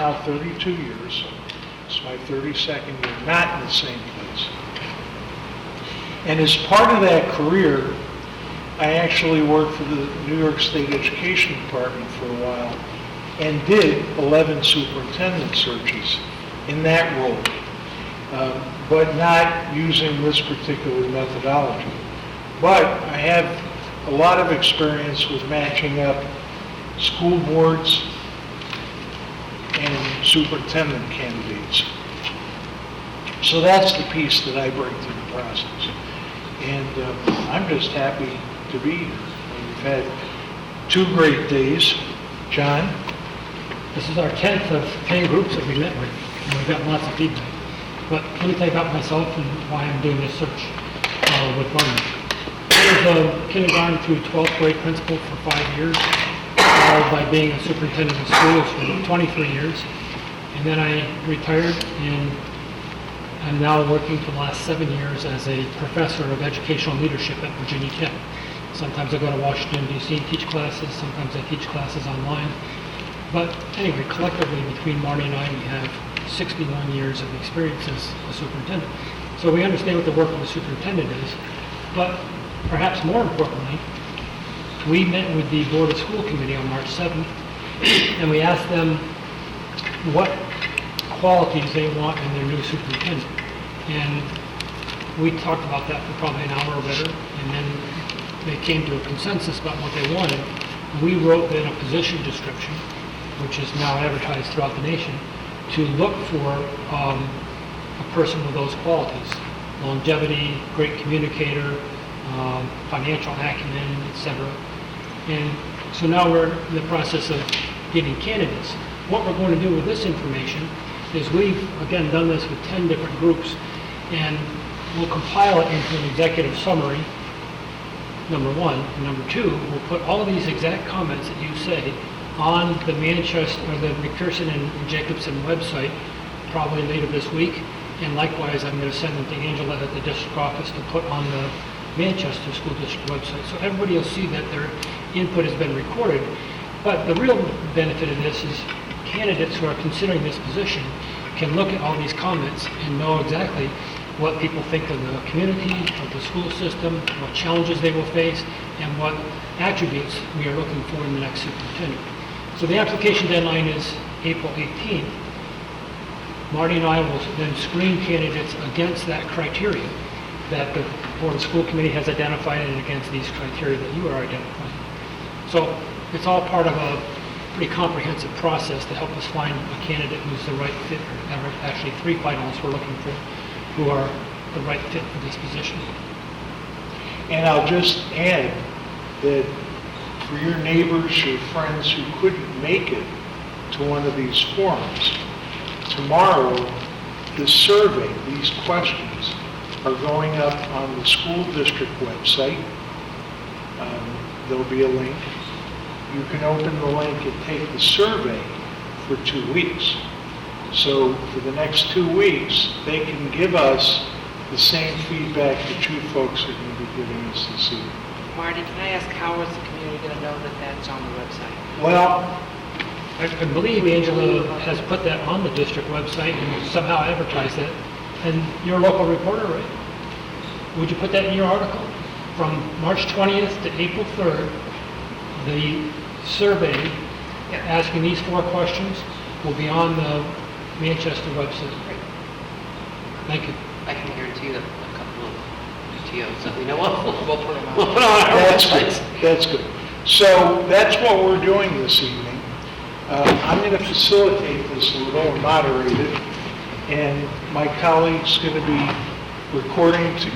now 32 years. It's my 32nd year, not in the same place. And as part of that career, I actually worked for the New York State Education Department for a while and did 11 superintendent searches in that role, but not using this particular methodology. But I have a lot of experience with matching up school boards and superintendent candidates. So that's the piece that I bring to the process. And I'm just happy to be here. We've had 2 great days. John? This is our 10th of 10 groups that we met with, and we've got lots of feedback. But let me tell you about myself and why I'm doing this search with Barney. I was a kindergarten through 12th grade principal for 5 years, followed by being a superintendent of schools for 23 years. And then I retired, and I'm now working for the last 7 years as a professor of educational leadership at Virginia Tech. Sometimes I go to Washington, D.C. and teach classes. Sometimes I teach classes online. But anyway, collectively, between Marty and I, we have 61 years of experience as a superintendent. So we understand what the work of the superintendent is. But perhaps more importantly, we met with the Board of School Committee on March 7th, and we asked them what qualities they want in their new superintendent. And we talked about that for probably an hour or better, and then they came to a consensus about what they wanted. We wrote then a position description, which is now advertised throughout the nation, to look for a person with those qualities: longevity, great communicator, financial acumen, etc. And so now we're in the process of getting candidates. What we're going to do with this information is we've, again, done this with 10 different groups, and we'll compile it into an executive summary, number one. And number two, we'll put all of these exact comments that you say on the Manchester, or the McPherson and Jacobson website, probably later this week. And likewise, I'm going to send them to Angela at the district office to put on the Manchester School District website. So everybody will see that their input has been recorded. But the real benefit of this is candidates who are considering this position can look at all these comments and know exactly what people think of the community, of the school system, what challenges they will face, and what attributes we are looking for in the next superintendent. So the application deadline is April 18th. Marty and I will then screen candidates against that criteria that the Board of School Committee has identified and against these criteria that you are identifying. So it's all part of a pretty comprehensive process to help us find a candidate who's the right fit. There are actually 3 finalists we're looking for who are the right fit for this position. And I'll just add that for your neighbors, your friends who couldn't make it to one of these forums, tomorrow the survey, these questions, are going up on the school district website. There'll be a link. You can open the link and take the survey for 2 weeks. So for the next 2 weeks, they can give us the same feedback that you folks are going to be giving us this evening. Marty, can I ask, how is the community going to know that that's on the website? Well, I believe Angela has put that on the district website and somehow advertised it. And you're a local reporter, right? Would you put that in your article? From March 20th to April 3rd, the survey asking these 4 questions will be on the Manchester website. Great. Thank you. I can guarantee that a couple of UTOs that we know of will put them on. We'll put on our website. That's good. So that's what we're doing this evening. I'm going to facilitate this a little and moderate it, and my colleague's going to be recording to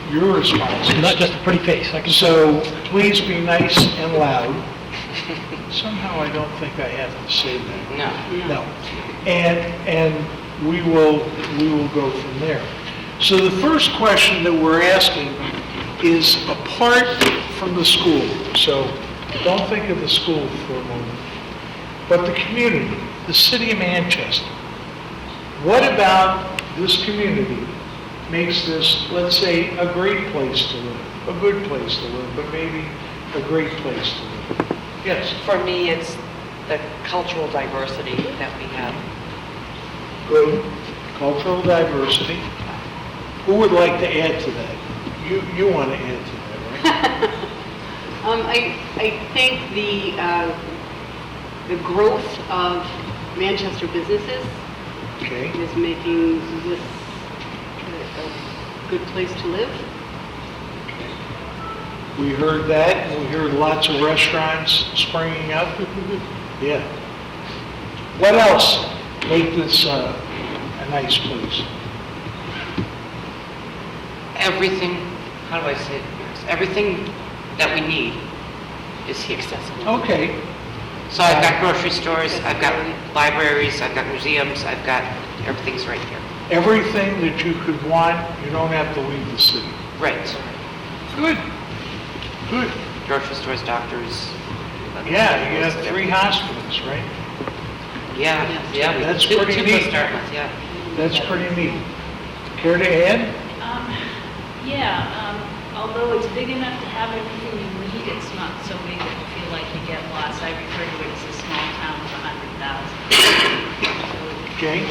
your responses. Not just a pretty face. I can So please be nice and loud. Somehow I don't think I have to say that. No. And we will go from there. So the first question that we're asking is apart from the school. So don't think of the school for a moment, but the community, the city of Manchester. What about this community makes this, let's say, a great place to live, a good place to live, but maybe a great place to live? Yes. For me, it's the cultural diversity that we have. Good. Cultural diversity. Who would like to add to that? You want to add to that, right? I think the growth of Manchester businesses Okay. is making this a good place to live. We heard that, and we heard lots of restaurants springing up. Yeah. What else make this a nice place? Everything, how do I say it? Everything that we need is here. Accessible. Okay. So I've got grocery stores, I've got libraries, I've got museums, I've got, everything's right here. Everything that you could want, you don't have to leave the city. Right. Good. Good. Grocery stores, doctors. Yeah, you have 3 hospitals, right? Yeah, yeah. we- That's two- pretty two neat. to start with, yeah. That's pretty neat. Care to add? Although it's big enough to have everything you need, it's not so big that you feel like you get lost. I refer to it as a small town of 100,000. Okay.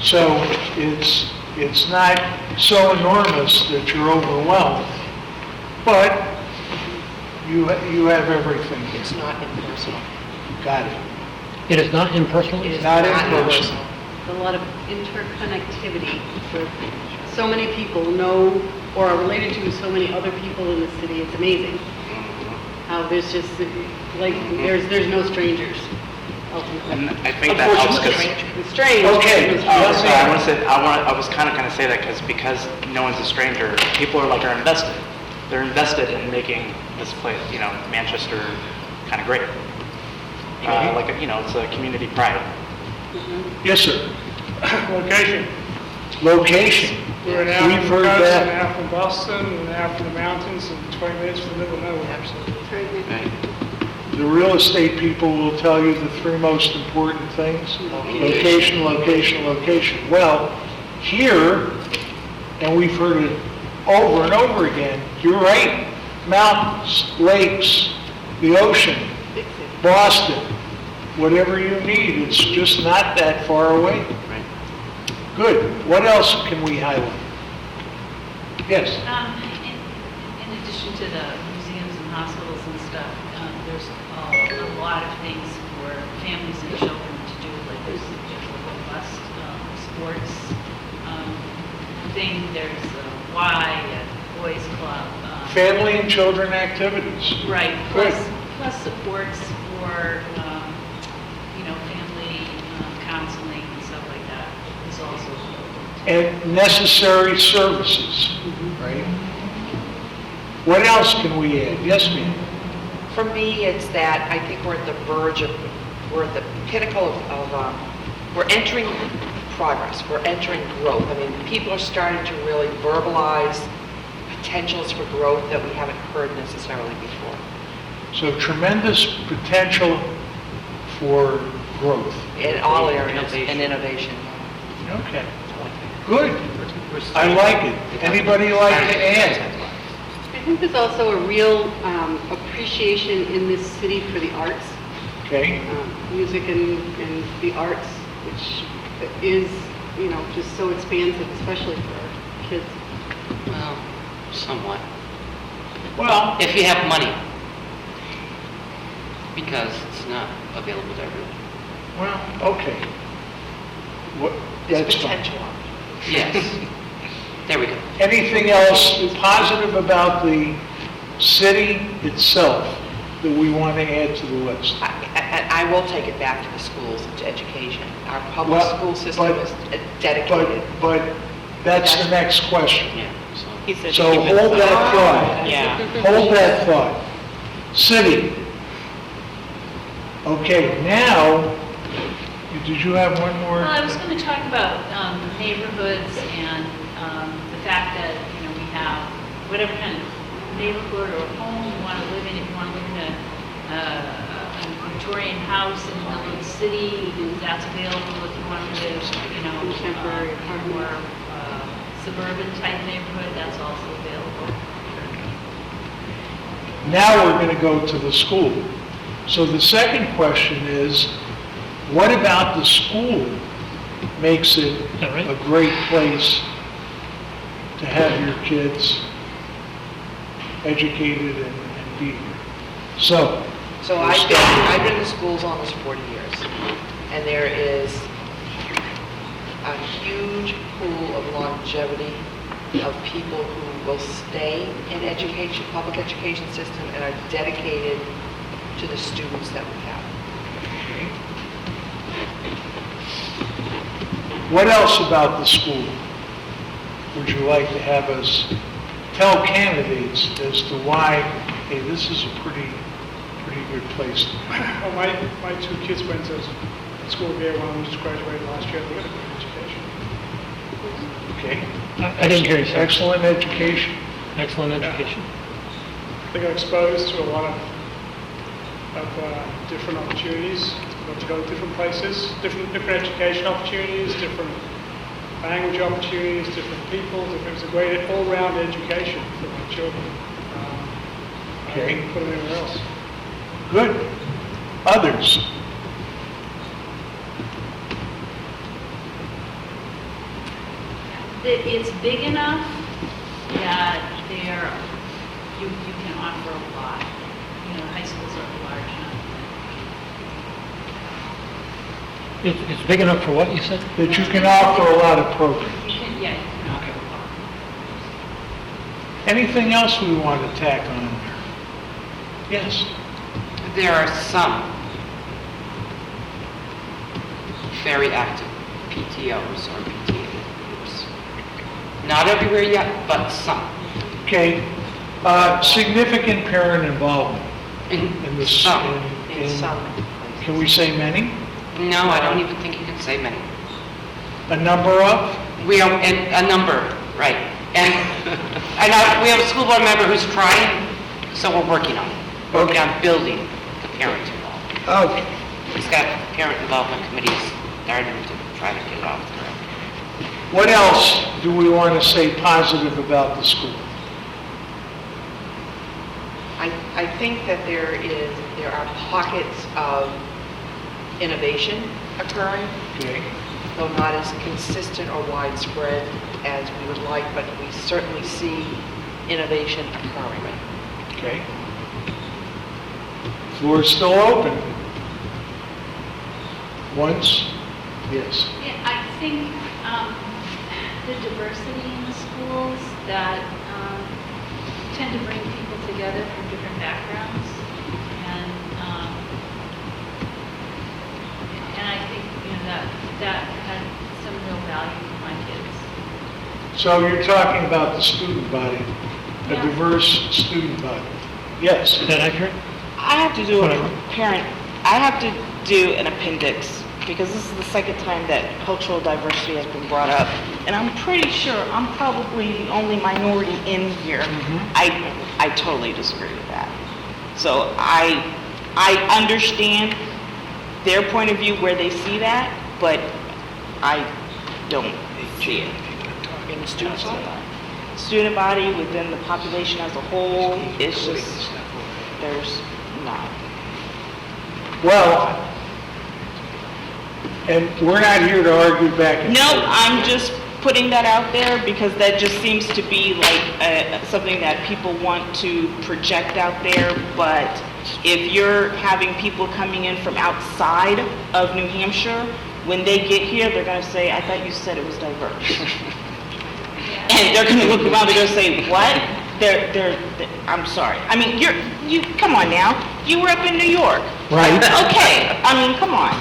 So it's not so enormous that you're overwhelmed, but you have everything. It's not impersonal. Got it. It is not impersonal? It is Not not impersonal. A lot of interconnectivity. So many people know or are related to so many other people in the city. It's amazing how there's just like there's no strangers. Ultimately. And I think that helps because. It's strange. Okay. It's Oh, strange. so I was kind of going to say that because no one's a stranger, people are invested. They're invested in making this place, Manchester kind of great. It's a community pride. Yes, sir. Location. Location. We're an hour We've from heard the coast, that. an hour from Boston, an hour from the mountains, and 20 minutes from the middle of nowhere. Right. The real estate people will tell you the 3 most important things. Location, location, location. Well, here, and we've heard it over and over again, you're right. Mountains, lakes, the ocean, Boston, whatever you need, it's just not that far away. Right. Good. What else can we highlight? Yes. In addition to the museums and hospitals and stuff, there's a lot of things for families and children to do. Like there's a robust sports thing. There's a Y, a boys club. Family and children activities. Right. Good. Plus supports for family counseling and stuff like that is also available. And necessary services, right? What else can we add? Yes, ma'am. For me, it's that I think we're at the verge of, we're at the pinnacle of we're entering progress, we're entering growth. I mean, people are starting to really verbalize potentials for growth that we haven't heard necessarily before. So tremendous potential for growth. In all areas, Innovation. and innovation. Okay. Good. I like it. Anybody like to add? I think there's also a real appreciation in this city for the arts, Okay. music and the arts, which is, just so expansive, especially for our kids. Well, somewhat. Well, If you have money. Because it's not available to everyone. well, okay. What, There's that's fine. potential. Yes. There we go. Anything else positive about the city itself that we want to add to the list? I will take it back to the schools and to education. Our public Well, school system but- is dedicated. But that's the next question. Yeah. He said So keep it hold that thought. Yeah. Hold that thought. City. Okay, now, did you have one more? Well, I was going to talk about neighborhoods and the fact that, we have whatever kind of neighborhood or home you want to live in. If you want to live in a Victorian house in the middle of the city, that's available. If you want to live, Contemporary in a more suburban type neighborhood, that's also available. Now we're going to go to the school. So the second question is, what about the school makes it that right? a great place to have your kids educated and be here? So we'll I've start been in the schools almost 40 years, and there is a huge pool of longevity of people who will stay in education, public education system, and are dedicated to the students that we have. What else about the school would you like to have us tell candidates as to why, hey, this is a pretty good place to be? Well, my two kids went to school here, one of them just graduated last year, they got a good education. Okay? I didn't hear you, sir. Excellent education. Excellent education. They got exposed to a lot of different opportunities, got to go to different places, different education opportunities, different language opportunities, different people. It was a great all-round education for my children. I Okay. wouldn't put them anywhere else. Good. Others? It's big enough that you can offer a lot. You know, high schools are large enough. It's big enough for what you said? That you can offer a lot of programs. You can, yeah, you can offer a lot. Anything else we want to tack on there? Yes. There are some very active PTOs or PTA groups. Not everywhere yet, but some. Okay. Significant parent involvement in this. Some. In some Can we say many? No, I don't even think you can say many. A number of? We are, a number, right. And we have a school board member who's trying, so we're working on it. Working on building the parent involvement. Okay. He's got parent involvement committees starting to try to get it off the ground. What else do we want to say positive about the school? I think that there are pockets of innovation occurring, Okay. though not as consistent or widespread as we would like, but we certainly see innovation occurring. Okay. Floor is still open. Once? Yes. Yeah, I think the diversity in the schools that tend to bring people together from different backgrounds, and I think that had some real value for my kids. So you're talking about the student body, a Yeah. diverse student body. Yes. Is that accurate? I have to do Whatever. I have to do an appendix because this is the second time that cultural diversity has been brought up. And I'm pretty sure I'm probably the only minority in here. I totally disagree with that. So I understand their point of view where they see that, but I don't see it. In the student body? Student body within the population as a whole, it's just, there's not. Well, and we're not here to argue back and No, forth. I'm just putting that out there because that just seems to be like something that people want to project out there. But if you're having people coming in from outside of New Hampshire, when they get here, they're going to say, I thought you said it was diverse. And they're going to look around, they're going to say, what? I'm sorry. I mean, you come on now. You were up in New York. Right. Okay, I mean, come on.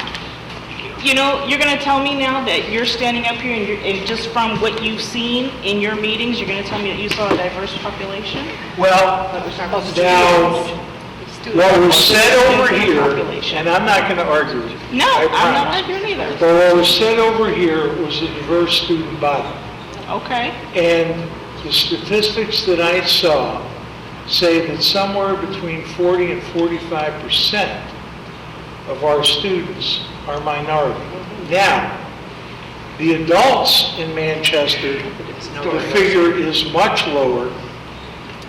You know, you're going to tell me now that you're standing up here and just from what you've seen in your meetings, you're going to tell me that you saw a diverse population? Well, now, what was said over here, and I'm not going to argue with you. No, I I'm not promise. arguing either. But what was said over here was a diverse student body. Okay, And the statistics that I saw say that somewhere between 40 and 45% of our students are minority. Now, the adults in Manchester, the figure is much lower,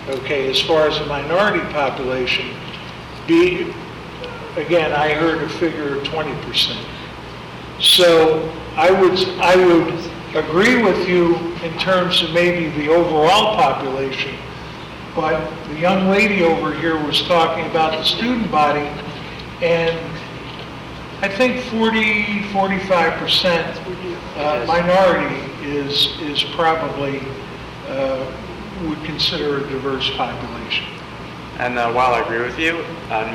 okay, as far as the minority population. again, I heard a figure of 20%. So I would agree with you in terms of maybe the overall population, but the young lady over here was talking about the student body, and I think 45% minority is probably, would consider a diverse population. And while I agree with you,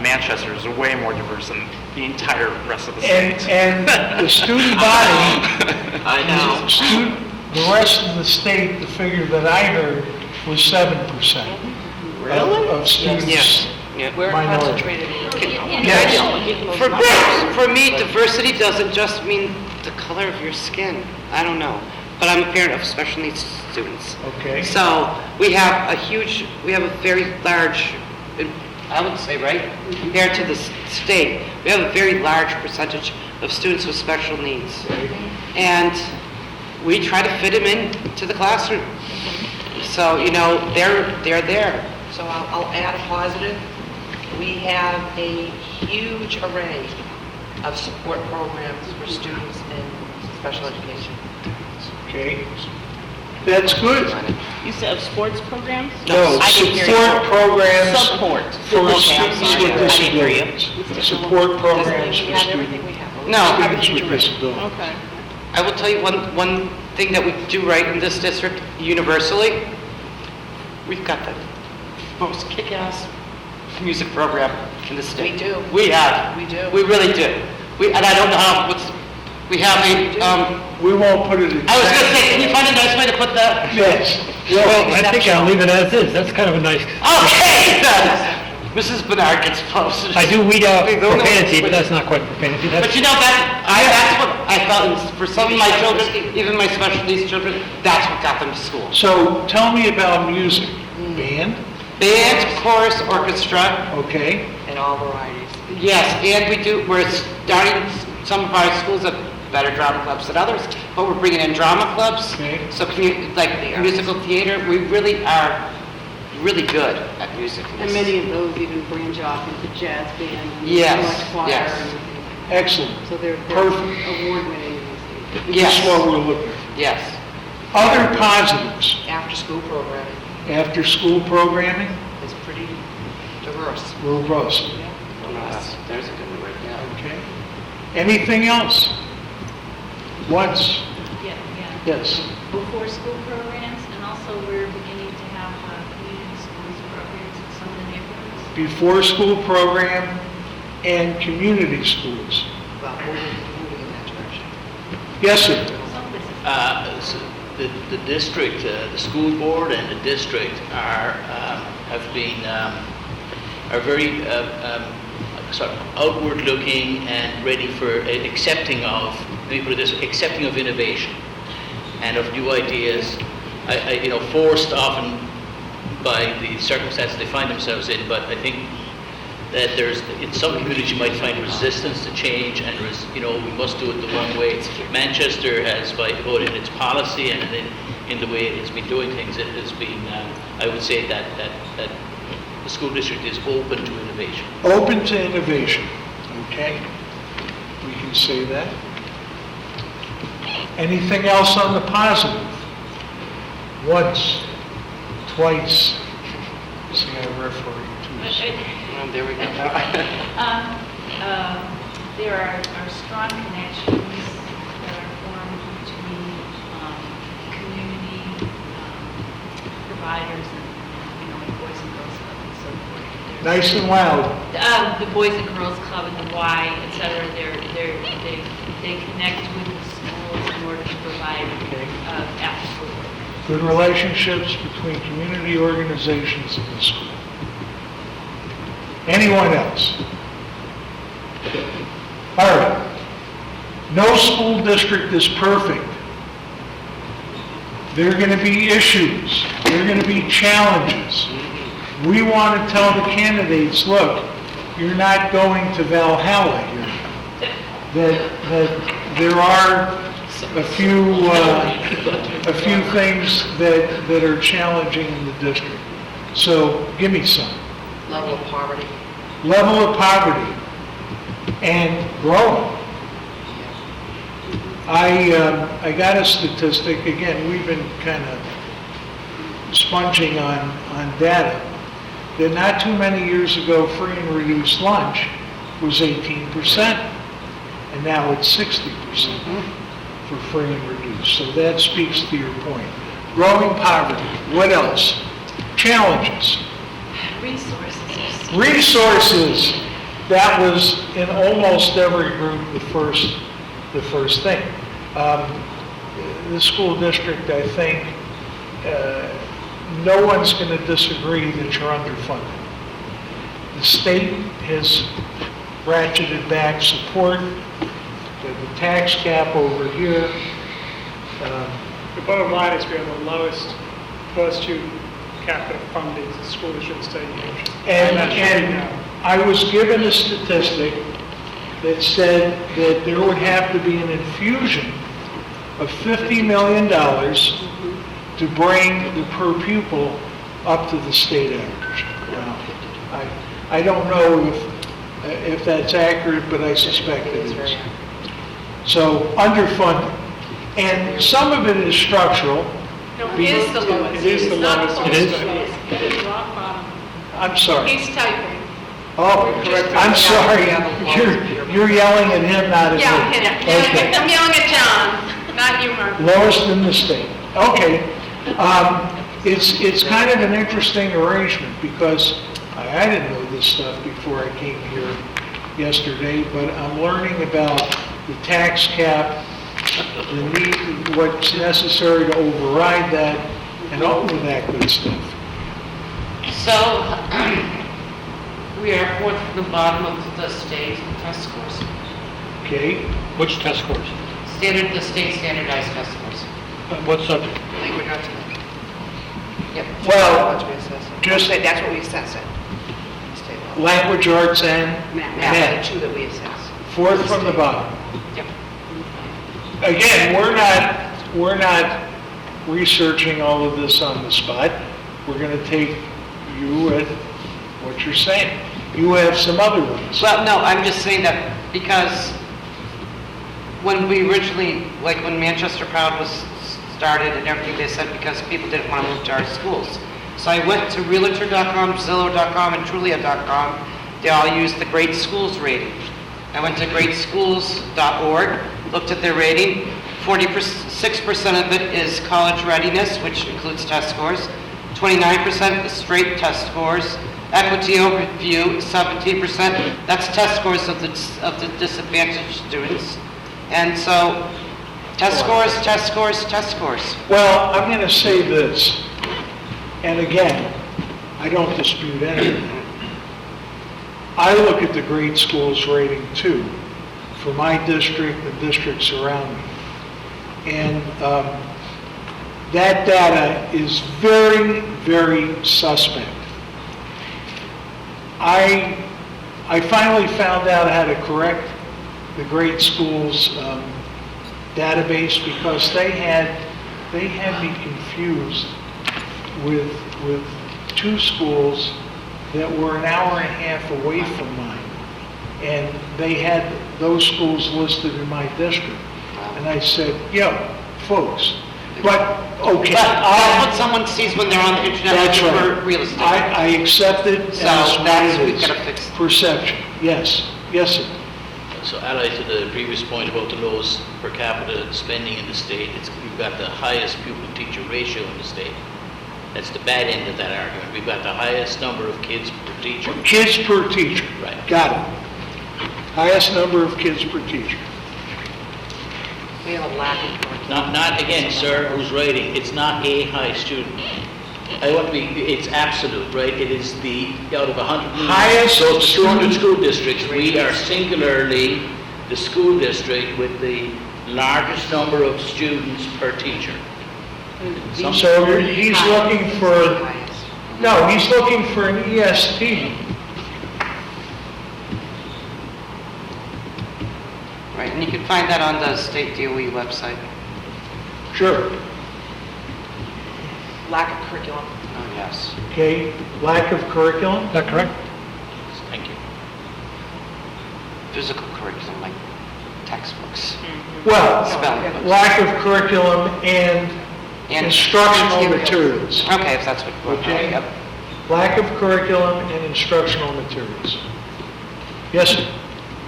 Manchester is way more diverse than the entire rest of the state. And the student body, I know. the rest of the state, the figure that I heard was 7% of students. We're minority. concentrated in. Yes. For me, diversity doesn't just mean the color of your skin. I don't know. But I'm a parent of special needs students. Okay. So we have a very large, I would say, right, compared to the state, we have a very large percentage of students with special needs. And we try to fit them into the classroom. So, they're there. So I'll add a positive. We have a huge array of support programs for students in special education. Okay, that's good. You said of sports programs? No, I didn't hear support you. programs Support. for Okay, I'm students sorry. with I didn't hear you. disabilities. Support programs We for have everything we students have. No. with disabilities. Okay. I will tell you one thing that we do right in this district universally. We've got the most kick-ass music program in the state. We do. We have. We do. We really do. And I don't know how, we have We won't put it in. I was gonna say, can you find a nice way to put that? Yes. Well, I think I'll leave it as is. That's kind of a nice, Okay, then. Mrs. Bernard gets posted. I do weed out We don't know- profanity, but that's not quite profanity. But That's, that's what I felt, for some of my children, even my special needs children, that's what got them to school. So tell me about music. Band, Band, chorus, orchestra, okay? In all varieties. yes, and we're starting, some of our schools have better drama clubs than others, but we're bringing in drama clubs. Okay. So musical theater, we really are really good at music. And many of those even branch off into jazz band and Yes, select choir. yes. and- Excellent. So they're Perfect. award-winning. Yes. That's what we're looking Yes. for. Other positives, After-school programming after-school programming, is pretty diverse. robust, There's a good one right now. okay? Anything else? Once, Yeah. yes. Before school programs, and also we're beginning to have community schools programs in some of the neighborhoods. Before school program and community schools. Well, moving in that direction. Yes, sir. Some places. So the district, the school board and the district have been, are very sort of outward looking and ready for accepting of, let me put it this way, accepting of innovation and of new ideas, forced often by the circumstances they find themselves in, but I think that in some communities you might find resistance to change and, we must do it the wrong way. Manchester has, by both in its policy and in the way it's been doing things, it has been, I would say that the school district is open to innovation. Open to innovation, okay? We can say that. Anything else on the positive? Once, twice, see, I refer you to. Well, there we go. There are strong connections that are formed between community providers and, like Boys and Girls Club and so forth. Nice and loud. The Boys and Girls Club and the Y, et cetera, they connect with the schools in order to provide Okay. after-school work. Good relationships between community organizations and the school. Anyone else? All right. No school district is perfect. There are going to be issues. There are going to be challenges. We want to tell the candidates, look, you're not going to Valhalla here. That there are a few things that are challenging in the district. So give me some. Level of poverty. Level of poverty. and growing. I got a statistic, again, we've been kind of sponging on data, that not too many years ago, free and reduced lunch was 18%, and now it's 60% for free and reduced. So that speaks to your point. Growing poverty, what else? Challenges. Resources. That was in almost every group the first thing. The school district, I think, no one's going to disagree that you're underfunded. The state has ratcheted back support, the tax cap over here. The bottom line is we have the lowest per student capita funding to school district state union. And I was given a statistic that said that there would have to be an infusion of $50 million to bring the per pupil up to the state average. Now, I don't know if that's accurate, but I suspect it is. So underfunded. And some of it is structural. No, it is the lowest. It is the It's not lowest. close It is? to it. It is rock bottom. I'm sorry. He's typing. Oh, I'm sorry. You're yelling at him, not at me. Yeah, Okay. I'm yelling at John, not you, Mark. Lowest in the state. Okay. It's kind of an interesting arrangement because I didn't know this stuff before I came here yesterday, but I'm learning about the tax cap, the need, what's necessary to override that, and all of that good stuff. So, we are fourth from the bottom of the state test scores. Okay? Which test scores? The state standardized test scores. What subject? Language arts. Yep. Well, That's what we assess it. just- That's what we assess it. State level. Language arts and Math, math. the two that we assess. Fourth from the bottom. Yep. Again, we're not researching all of this on the spot. We're going to take you at what you're saying. You have some other ones. Well, no, I'm just saying that because when we originally, like when Manchester Proud was started and everything, they said because people didn't want to move to our schools. So I went to Realtor.com, Zillow.com, and Trulia.com. They all use the Great Schools rating. I went to greatschools.org, looked at their rating. 46% of it is college readiness, which includes test scores. 29% is straight test scores. Equity overview, 17%. That's test scores of the disadvantaged students. And so, test scores, test scores, test scores. Well, I'm going to say this, and again, I don't dispute anything. I look at the grade schools rating too, for my district and districts around me. And that data is very, very suspect. I finally found out how to correct the grade schools database because they had me confused with two schools that were an hour and a half away from mine. And they had those schools listed in my district. And I said, yo, folks, but, okay. That's what someone sees when they're on the internet That's looking right. for real estate. I accept it as So what that's it what we've is. got to fix. Perception, yes, yes, sir. So allied to the previous point about the lowest per capita spending in the state, we've got the highest pupil-teacher ratio in the state. That's the bad end of that argument. We've got the highest number of kids per teacher. Kids per teacher. Right. Got it. Highest number of kids per teacher. We have a lack of. Not again, sir, who's writing, it's not a high student. I want to be, it's absolute, right? It is out of 100. Highest So 200 student- school districts, we are singularly the school district with the largest number of students per teacher. So he's looking for, no, he's looking for an EST. Right, and you can find that on the state DOE website. Sure. Lack of curriculum. Oh, yes. Okay, lack of curriculum. Is that correct? Thank you. physical curriculum, like textbooks. Well, Spelling books. lack of curriculum and And instructional materials. Okay, if that's what, Okay. yep. Lack of curriculum and instructional materials. Yes, sir?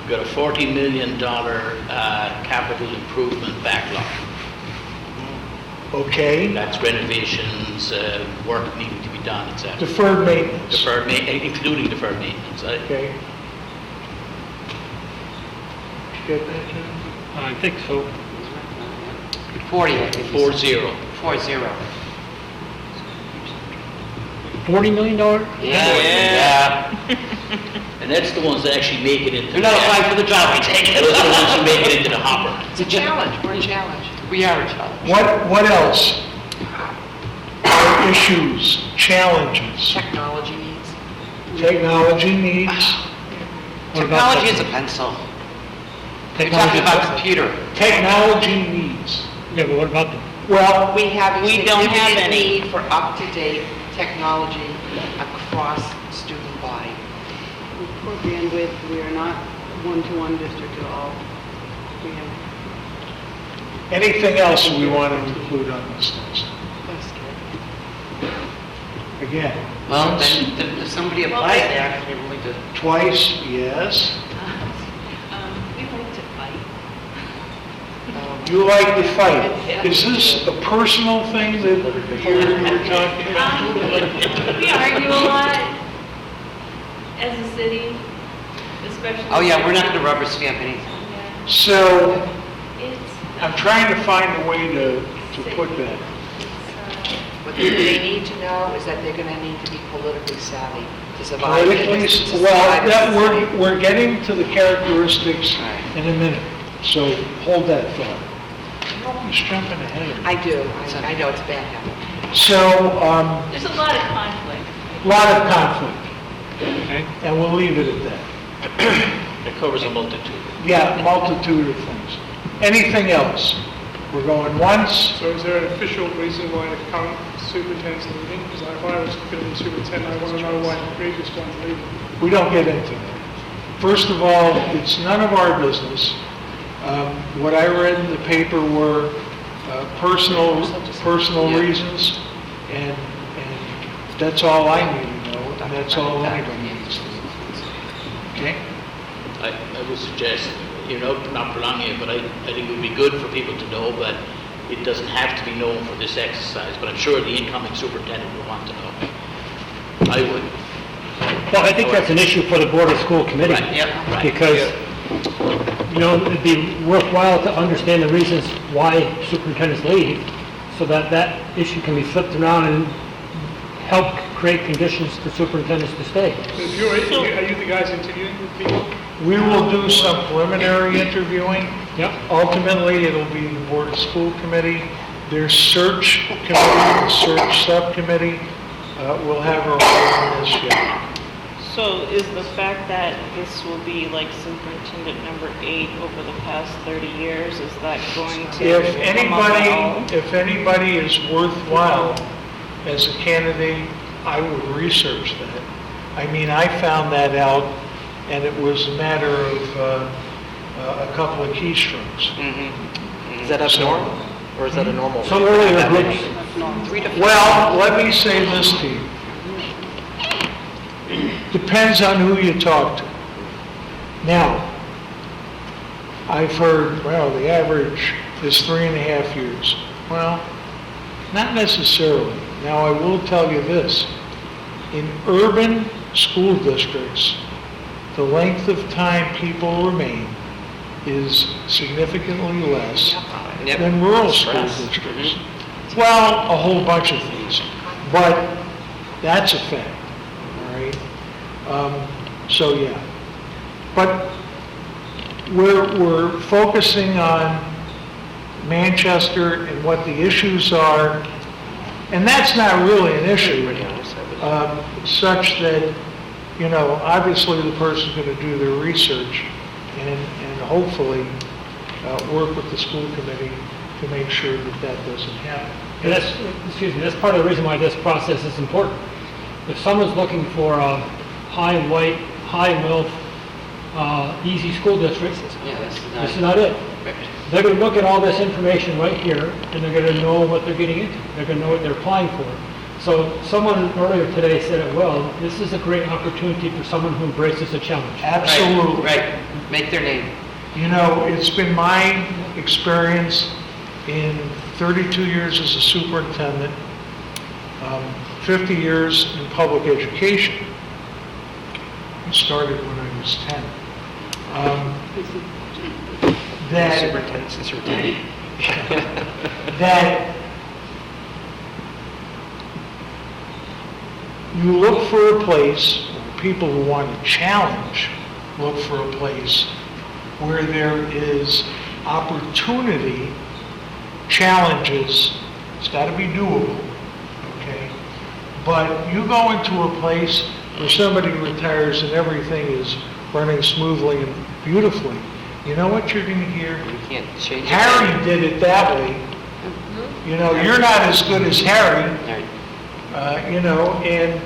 We've got a $40 million capital improvement backlog. Okay. That's renovations, work needing to be done, etc. Deferred maintenance. Including deferred maintenance. Okay. Get that, John? I think so. 40, I think. 4-0. 40. $40 million? Yeah. And that's the ones that actually make it into. You're not applying for the job, we take it. Those are the ones who make it into the hopper. It's a challenge, we're a challenge. We are a challenge. What else? Are issues, challenges, Technology needs. technology needs, What about Technology is a pencil. You're talking about computer. technology needs. Yeah, but what about them? Well, We have a We don't have significant any. need for up-to-date technology across student body. For bandwidth, we are not one-to-one district at all. We have anything else we want to include on this list? Again, Well, once, then if somebody applies there, they're willing to. twice, yes. We like to fight. You like to fight. Is this a personal thing that you're talking about? We argue a lot as a city, especially. Oh, yeah, we're not going to rubber stamp anything. Yeah. So, It's. I'm trying to find a way to put that. What they need to know is that they're going to need to be politically savvy to survive. Politically, to well, survive in that, the city. we're getting to the characteristics in a minute, so hold that thought. You're always jumping ahead of me. I do, I know it's a bad habit. So, There's a lot of conflict. lot of conflict, and we'll leave it at that. It covers a multitude. Yeah, multitude of things. Anything else? We're going once, So is there an official reason why the current superintendent's leaving? Because if I was going to be superintendent, I want to know why the previous one's leaving. we don't get into that. First of all, it's none of our business. What I read in the paper were personal Yeah. reasons, and that's all I need to know, and that's all anybody needs to know. Okay? I would suggest, not prolonging it, but I think it would be good for people to know, but it doesn't have to be known for this exercise, but I'm sure the incoming superintendent will want to know. I would. Well, I think that's an issue for the Board of School Committee. Right, yeah, right. Because, it'd be worthwhile to understand the reasons why superintendents leave, so that that issue can be flipped around and help create conditions for superintendents to stay. So if are you the guys interviewing the people? We will do some preliminary interviewing. Yep. Ultimately, it'll be the Board of School Committee. Their search committee, the search subcommittee, will have a role in this yet. So is the fact that this will be like superintendent number 8 over the past 30 years, is that going to If anybody is worthwhile as a candidate, I would research that. I mean, I found that out, and it was a matter of a couple of keystrokes. Is that abnormal, or is that a normal? Some earlier groups, Well, let me say this to you. Depends on who you talk to. Now, I've heard, well, the average is 3.5 years. Well, not necessarily. Now, I will tell you this. In urban school districts, the length of time people remain is significantly less Yep. than rural school Stress. districts. Well, a whole bunch of things, but that's a fact, all right? So, yeah. But we're focusing on Manchester and what the issues are, and that's not really an issue, such that, obviously the person's going to do their research and hopefully work with the school committee to make sure that that doesn't happen. and that's part of the reason why this process is important. If someone's looking for a high wealth easy school district. Yeah, this is This is not it. They're going to look at all this information right here, and they're going to know what they're getting into. They're going to know what they're applying for. So someone earlier today said it well, this is a great opportunity for someone who embraces a challenge. Absolutely. Right, make their name. You know, it's been my experience in 32 years as a superintendent, 50 years in public education. I started when I was 10. That Superintendent since you were 10. that you look for a place, or people who want to challenge look for a place where there is opportunity, challenges, it's got to be doable, okay? But you go into a place where somebody retires and everything is running smoothly and beautifully, you know what you're going to hear? You can't change it. Harry did it that way. You know, you're not as good as Harry, Right. you know, and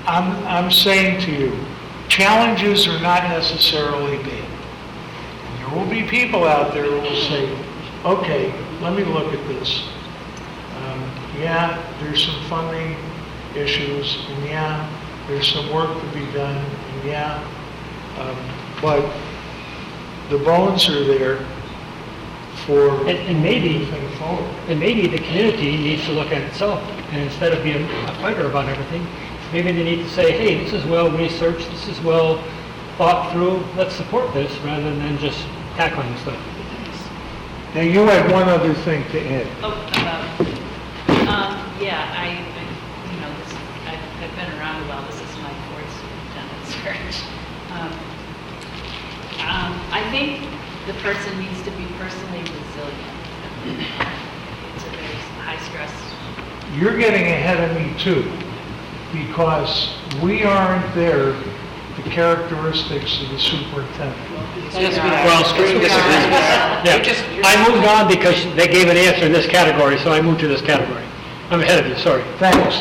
I'm saying to you, challenges are not necessarily bad. There will be people out there who will say, okay, let me look at this. Yeah, there's some funding issues, and yeah, there's some work to be done, and yeah, but the bones are there for And maybe, moving forward. and maybe the community needs to look at itself, and instead of being a fighter about everything, maybe they need to say, hey, this is well researched, this is well thought through, let's support this, rather than just tackling stuff. Now, you had one other thing to add. Yeah, you know, I've been around a while, this is my fourth superintendent search. I think the person needs to be personally resilient. It's a very high-stress. You're getting ahead of me too, because we aren't there, the characteristics of the superintendent. Yes, we are. Well, Yes, we are. Yeah, You're just- I moved on because they gave an answer in this category, so I moved to this category. I'm ahead of you, sorry. Thanks.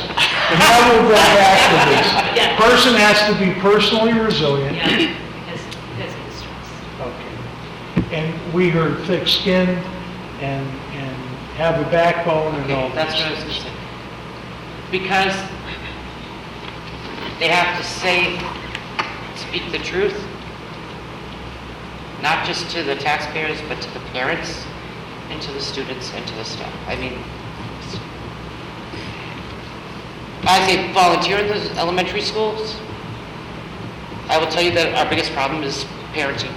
And now we'll go back to this. Yeah. Person has to be personally resilient. Yeah, because of the stress. Okay. And we heard thick skin and have a backbone and all Okay, that's this. what I was going to say. Because they have to speak the truth, not just to the taxpayers, but to the parents, and to the students, and to the staff. I mean, I say volunteer in the elementary schools. I will tell you that our biggest problem is parenting.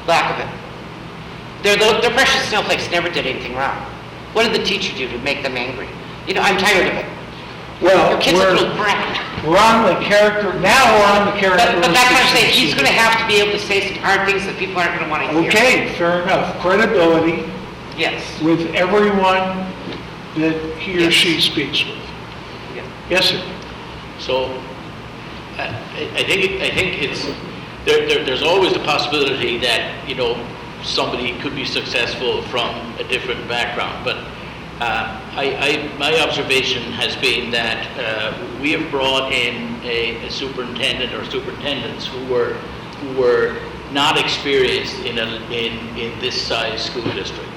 Lack of it. They're precious snowflakes, never did anything wrong. What did the teacher do to make them angry? You know, I'm tired of it. Well, Your kid's a little brat. we're on the character, now we're on the characteristics. But that's what I'm saying, he's gonna have to be able to say some hard things that people aren't gonna wanna hear. Okay, fair enough. Credibility Yes. with everyone that he or Yes. she speaks with. Yeah. Yes, sir. So, I think it's, there's always the possibility that, you know, somebody could be successful from a different background, but my observation has been that we have brought in a superintendent or superintendents who were not experienced in this size school district.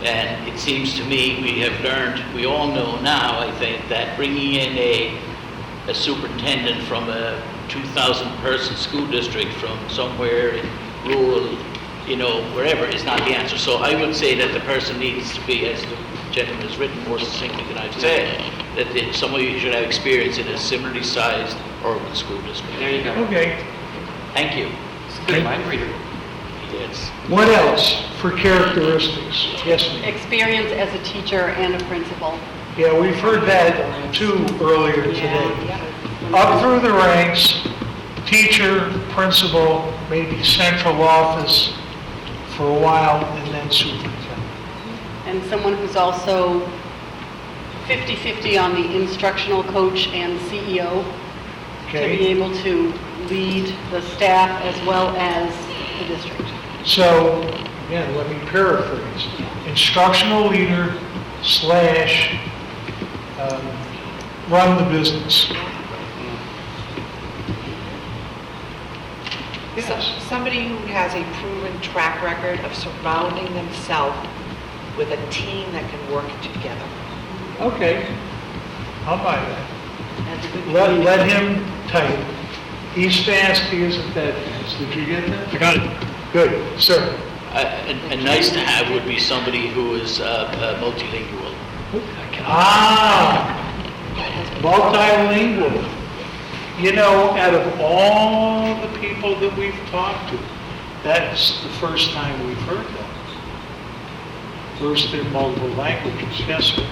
And it seems to me we have learned, we all know now, I think, that bringing in a superintendent from a 2,000 person school district from somewhere in rural, you know, wherever, is not the answer. So I would say that the person needs to be, as the gentleman has written more succinctly than I've said, that somebody should have experience in a similarly sized urban school district. There you go. Okay. Thank you. It's a good mind reader. Yes. What else for characteristics? Yes, ma'am. Experience as a teacher and a principal. Yeah, we've heard that too earlier today. Up through the ranks, teacher, principal, maybe central office for a while, and then superintendent. And someone who's also 50-50 on the instructional coach and CEO, to be Okay? able to lead the staff as well as the district. So, again, let me paraphrase. Instructional leader / run the business. Yes. Somebody who has a proven track record of surrounding themselves with a team that can work together. Okay, I'll buy that. That's a good Let him type. He's fast, he isn't that fast. Did you get that? I got it. Good, sir. And nice to have would be somebody who is multilingual. Ah, multilingual. You know, out of all the people that we've talked to, that's the first time we've heard that. First in multiple languages, yes, sir.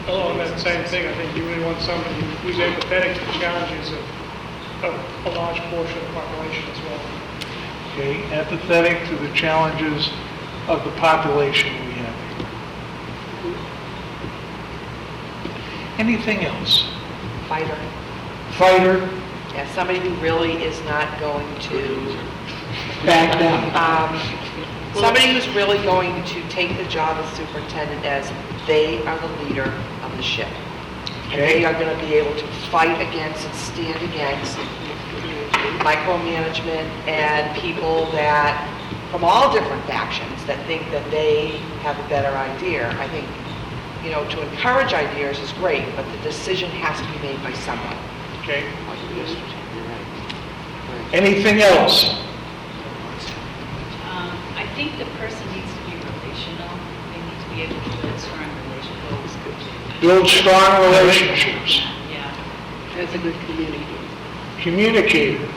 Along that same thing, I think you really want somebody who's empathetic to the challenges of a large portion of the population as well. Okay, empathetic to the challenges of the population we have here. Anything else? Fighter. Fighter, Yeah, somebody who really is not going to, back down. somebody who's really going to take the job as superintendent as they are the leader of the ship. And they are going to be able to fight against and stand against micromanagement and people that, from all different factions, that think that they have a better idea. I think, you know, to encourage ideas is great, but the decision has to be made by someone. Okay. Anything else? I think the person needs to be relational. They need to be able to build strong relationships. Build strong relationships. Yeah. That's a good communicator. Communicator.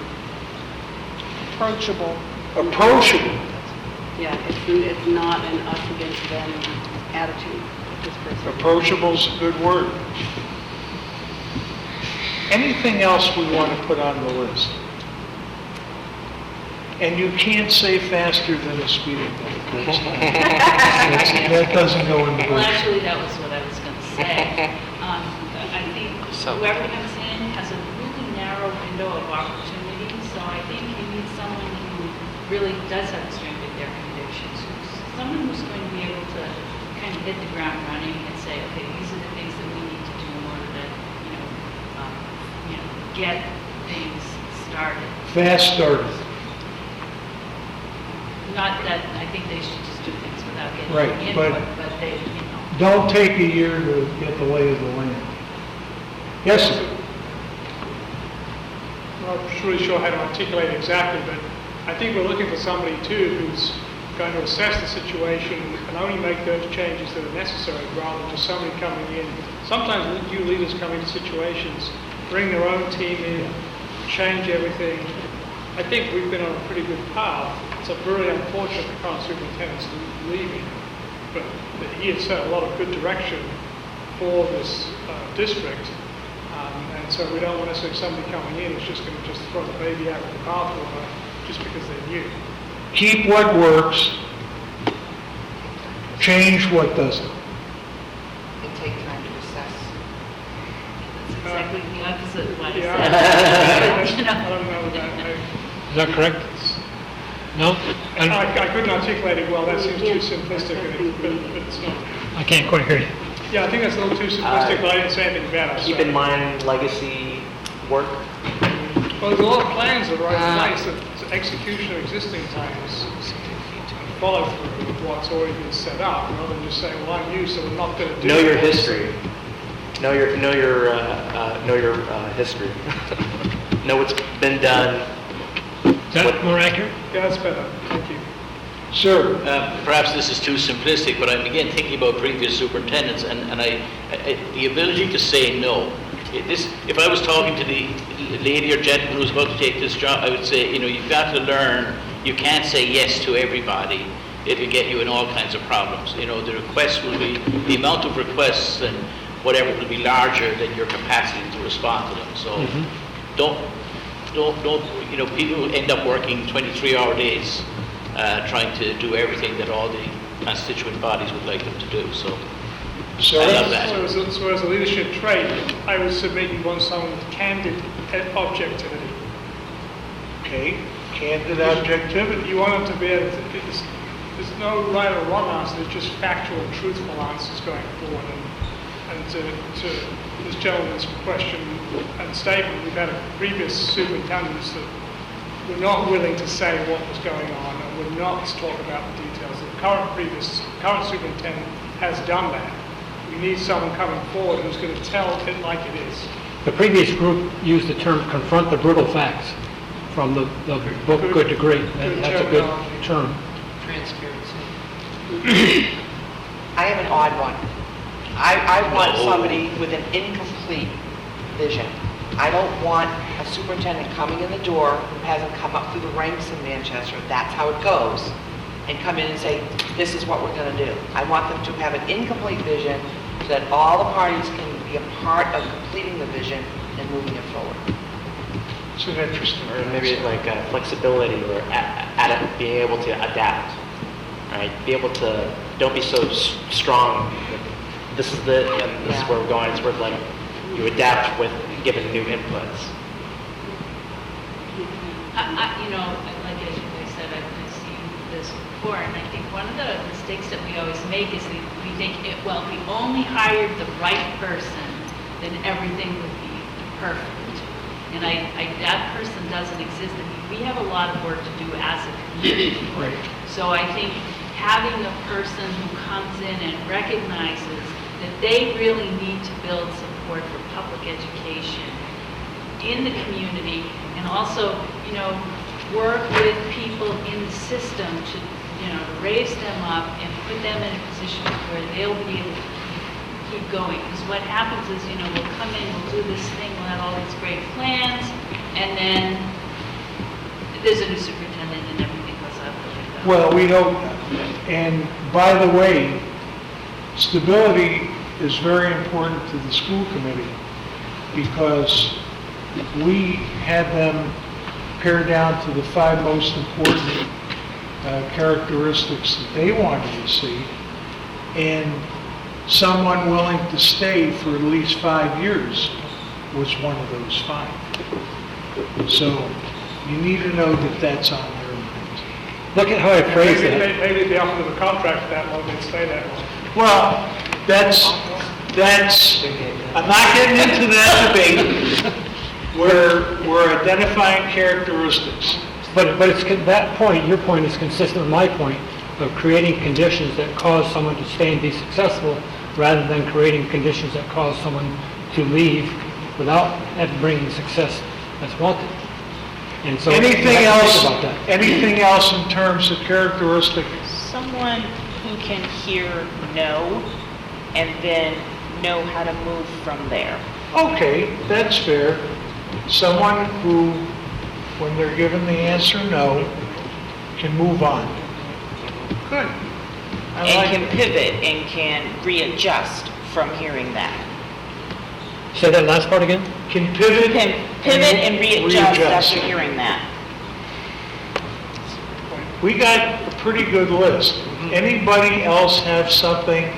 Approachable. Approachable. Yeah, it's not an us against them attitude, this person. Approachable's a good word. Anything else we want to put on the list? And you can't say faster than a speeding bullet. That doesn't go in the Well, book. actually, that was what I was going to say. I think whoever comes in has a really narrow window of opportunity, so I think you need someone who really does have the strength of their convictions, someone who's going to be able to kind of hit the ground running and say, okay, these are the things that we need to do in order to, get things started. Fast started. Not that I think they should just do things without getting Right, input, but- but they, Don't take a year to get the lay of the land. Yes, sir. I'm not really sure how to articulate it exactly, but I think we're looking for somebody too who's going to assess the situation and only make those changes that are necessary rather than just somebody coming in. Sometimes new leaders come into situations, bring their own team in, change everything. I think we've been on a pretty good path. It's a very unfortunate the current superintendent's leaving, but he had set a lot of good direction for this district. And so we don't want necessarily somebody coming in who's just going to just throw the baby out with the bathwater just because they're new. Keep what works, change what doesn't. And take time to assess. that's exactly the opposite of what I Yeah, said. I don't know that. Is that correct? No? I couldn't articulate it well. That seems too simplistic, but it's not. I can't quite hear you. Yeah, I think that's a little too simplistic, but I didn't say anything better. Keep in mind legacy work. Well, there's a lot of plans that are in place, that execution of existing plans, and follow through with what's already been set up, rather than just saying, well, I'm new, so we're not going to do Know your this. history. Know your history. Know what's been done. Is that more accurate? Yeah, that's better. Thank you. Sir, Perhaps this is too simplistic, but I'm again thinking about previous superintendents and the ability to say no. If I was talking to the lady or gentleman who's about to take this job, I would say, you've got to learn, you can't say yes to everybody. It'll get you in all kinds of problems. The requests will be, the amount of requests and whatever will be larger than your capacity to respond to them. So don't, people end up working 23-hour days trying to do everything that all the constituent bodies would like them to do. So sir, I love that. So as a leadership trait, I would submit you want someone with candid objectivity. okay, candid objectivity. You want them to be able to, there's no right or wrong answer, there's just factual and truthful answers going forward. And to this gentleman's question and statement, we've had previous superintendents that were not willing to say what was going on and would not talk about the details. The current superintendent has done that. We need someone coming forward who's going to tell it like it is. The previous group used the term confront the brutal facts from the book Good to Great. That's a good term. Transparency. I have an odd one. I want somebody with an incomplete vision. I don't want a superintendent coming in the door who hasn't come up through the ranks in Manchester, that's how it goes, and come in and say, this is what we're going to do. I want them to have an incomplete vision so that all the parties can be a part of completing the vision and moving it forward. It's an interesting. Or maybe like flexibility or being able to adapt, right? Be able to, don't be so strong. This is this is where we're going. It's where like you adapt with given new inputs. You know, like I said, I've seen this before, and I think one of the mistakes that we always make is we think, well, if we only hired the right person, then everything would be perfect. And that person doesn't exist. I mean, we have a lot of work to do as a community. Right. So I think having a person who comes in and recognizes that they really need to build support for public education in the community, and also, you know, work with people in the system to, you know, to raise them up and put them in a position where they'll be able to keep going. Because what happens is, you know, we'll come in, we'll do this thing, we'll have all these great plans, and then there's a new superintendent and everything goes out the window. Well, we don't, and by the way, stability is very important to the school committee because we had them pare down to the 5 most important characteristics that they wanted to see, and someone willing to stay for at least 5 years was one of those 5. So you need to know that that's on their minds. Look at how I phrased that. Maybe they offer them a contract for that long, they'd stay that long. Well, that's, I'm not getting into that debate. We're identifying characteristics. But it's that point, your point is consistent with my point of creating conditions that cause someone to stay and be successful rather than creating conditions that cause someone to leave without bringing the success that's wanted. And so Anything we have to think else? about that. Anything else in terms of characteristics? Someone who can hear no and then know how to move from there. Okay, that's fair. Someone who, when they're given the answer no, can move on. Good. I And like can it. pivot and can readjust from hearing that. Say that last part again? Can pivot. Can pivot and readjust after hearing that. We got a pretty good list. Anybody else have something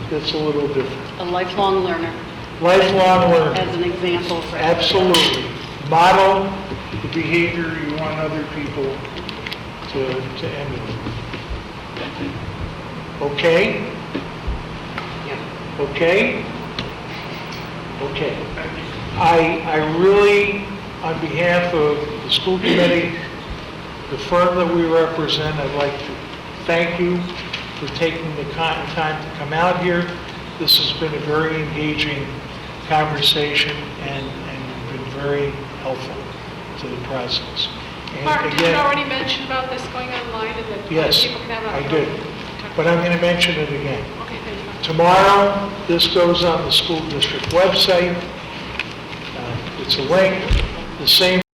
that's a little different? A lifelong learner, Lifelong learner. as an example for Absolutely. Model the behavior you want other people to emulate. Okay? Okay? Okay. I really, on behalf of the school committee, the firm that we represent, I'd like to thank you for taking the time to come out here. This has been a very engaging conversation and you've been very helpful to the process. And Mark, did you again, already mention about this going online and that yes, people can have a... I did, but I'm going to mention it again. Okay, thank you. Tomorrow, this goes on the school district website. It's a link, the same